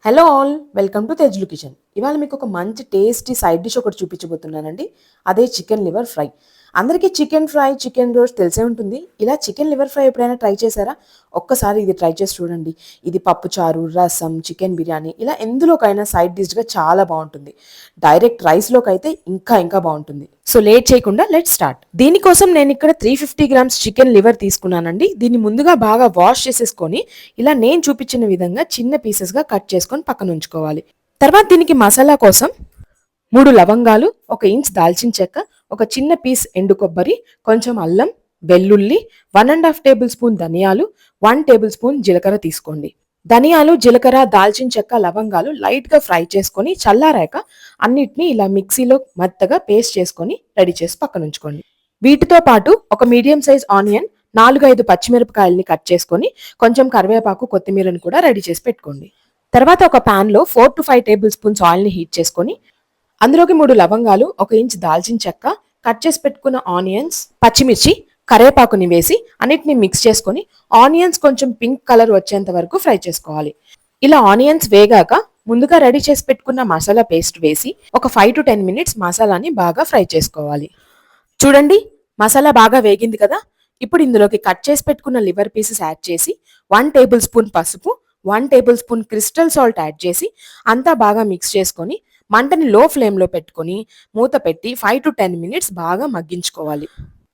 Hello all, welcome to తెజ్లు kitchen. ఇవాళ మీకు ఒక మంచి టేస్టీ సైడ్ డిష్ ఒకటి చూపించబోతున్నానండి. అదే చికెన్ లివర్ ఫ్రై. అందరికీ చికెన్ ఫ్రై, చికెన్ రోస్ట్ తెలిసే ఉంటుంది. ఇలా చికెన్ లివర్ ఫ్రై ఎప్పుడైనా ట్రై చేశారా? ఒక్కసారి ఇది ట్రై చేసి చూడండి. ఇది పప్పుచారు, రసం, చికెన్ బిర్యానీ ఇలా ఎందులోకైనా సైడ్ డిష్గా చాలా బాగుంటుంది. డైరెక్ట్ రైస్లోకి అయితే ఇంకా బాగుంటుంది. సో లేట్ చేయకుండా లెట్ స్టార్ట్. దీనికోసం నేను ఇక్కడ 350 గ్రామ్స్ చికెన్ లివర్ తీసుకున్నానండి. దీన్ని ముందుగా బాగా వాష్ చేసేసుకొని ఇలా నేను చూపించిన విధంగా చిన్న పీసెస్గా కట్ చేసుకొని పక్కన ఉంచుకోవాలి. తర్వాత దీనికి మసాలా కోసం 3 లవంగాలు, 1 ఇంచ్ దాల్చిన చెక్క, ఒక చిన్న పీస్ ఎండు కొబ్బరి, కొంచెం అల్లం, వెల్లుల్లి, 1.5 టేబుల్ స్పూన్ ధనియాలు, 1 టేబుల్ స్పూన్ జీలకర్ర తీసుకోండి. ధనియాలు, జీలకర్ర, దాల్చిన చెక్క, లవంగాలు లైట్గా ఫ్రై చేసుకొని చల్లారాక అన్నిటినీ ఇలా మిక్సీలో మెత్తగా పేస్ట్ చేసుకొని రెడీ చేసి పక్కన ఉంచుకోండి. వీటితో పాటు ఒక మీడియం సైజ్ ఆనియన్, 4-5 పచ్చిమిరపకాయలని కట్ చేసుకొని కొంచెం కరివేపాకు, కొత్తిమీరని కూడా రెడీ చేసి పెట్టుకోండి. తర్వాత ఒక ప్యాన్లో 4 to 5 టేబుల్ స్పూన్స్ ఆయిల్ని హీట్ చేసుకొని అందులోకి 3 లవంగాలు, 1 ఇంచ్ దాల్చిన చెక్క, కట్ చేసి పెట్టుకున్న ఆనియన్స్, పచ్చిమిర్చి, కరివేపాకుని వేసి అన్నిటిని మిక్స్ చేసుకొని ఆనియన్స్ కొంచెం పింక్ కలర్ వచ్చేంత వరకు ఫ్రై చేసుకోవాలి. ఇలా ఆనియన్స్ వేగాక ముందుగా రెడీ చేసి పెట్టుకున్న మసాలా పేస్ట్ వేసి ఒక 5 to 10 మినిట్స్ మసాలాని బాగా ఫ్రై చేసుకోవాలి. చూడండి, మసాలా బాగా వేగింది కదా. ఇప్పుడు ఇందులోకి కట్ చేసి పెట్టుకున్న లివర్ పీసెస్ యాడ్ చేసి 1 టేబుల్ స్పూన్ పసుపు, 1 table spoon crystal salt add చేసి అంతా బాగా మిక్స్ చేసుకొని మంటని లో ఫ్లేమ్లో పెట్టుకొని మూత పెట్టి 5 to 10 మినిట్స్ బాగా మగ్గించుకోవాలి.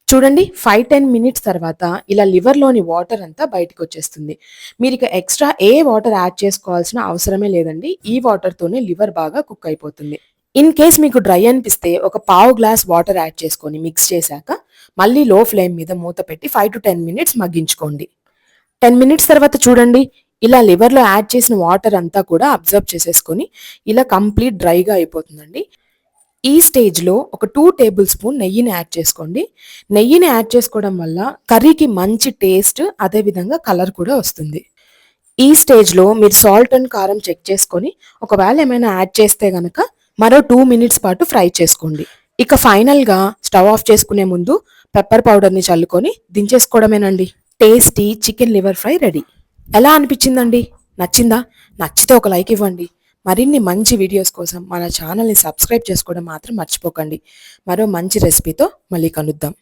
చూడండి, 5-10 మినిట్స్ తర్వాత ఇలా లివర్లోని వాటర్ అంతా బయటకు వచ్చేస్తుంది. మీరు ఇక ఎక్స్ట్రా ఏ వాటర్ యాడ్ చేసుకోవాల్సిన అవసరమే లేదండి. ఈ వాటర్తోనే లివర్ బాగా కుక్ అయిపోతుంది. ఇన్ కేస్ మీకు డ్రై అనిపిస్తే ఒక పావు గ్లాస్ వాటర్ యాడ్ చేసుకొని మిక్స్ చేశాక మళ్ళీ లో ఫ్లేమ్ మీద మూత పెట్టి 5 to 10 మినిట్స్ మగ్గించుకోండి. 10 మినిట్స్ తర్వాత చూడండి, ఇలా లివర్లో యాడ్ చేసిన వాటర్ అంతా కూడా అబ్జర్వ్ చేసేసుకొని ఇలా కంప్లీట్ డ్రైగా అయిపోతుందండి. ఈ స్టేజ్లో ఒక 2 టేబుల్ స్పూన్ నెయ్యిని యాడ్ చేసుకోండి. నెయ్యిని యాడ్ చేసుకోవడం వల్ల కర్రీకి మంచి టేస్ట్, అదేవిధంగా కలర్ కూడా వస్తుంది. ఈ స్టేజ్లో మీరు సాల్ట్ అండ్ కారం చెక్ చేసుకొని ఒకవేళ ఏమైనా యాడ్ చేస్తే గనక మరో 2 మినిట్స్ పాటు ఫ్రై చేసుకోండి. ఇక ఫైనల్గా స్టవ్ ఆఫ్ చేసుకునే ముందు పెప్పర్ పౌడర్ని చల్లుకొని దించేసుకోవడమేనండి. Tasty chicken liver fry ready. ఎలా అనిపించిందండి? నచ్చిందా? నచ్చితే ఒక లైక్ ఇవ్వండి. మరిన్ని మంచి వీడియోస్ కోసం మన ఛానల్ని సబ్స్క్రైబ్ చేసుకోవడం మాత్రం మర్చిపోకండి. మరో మంచి రెసిపీతో మళ్ళీ కలుద్దాం.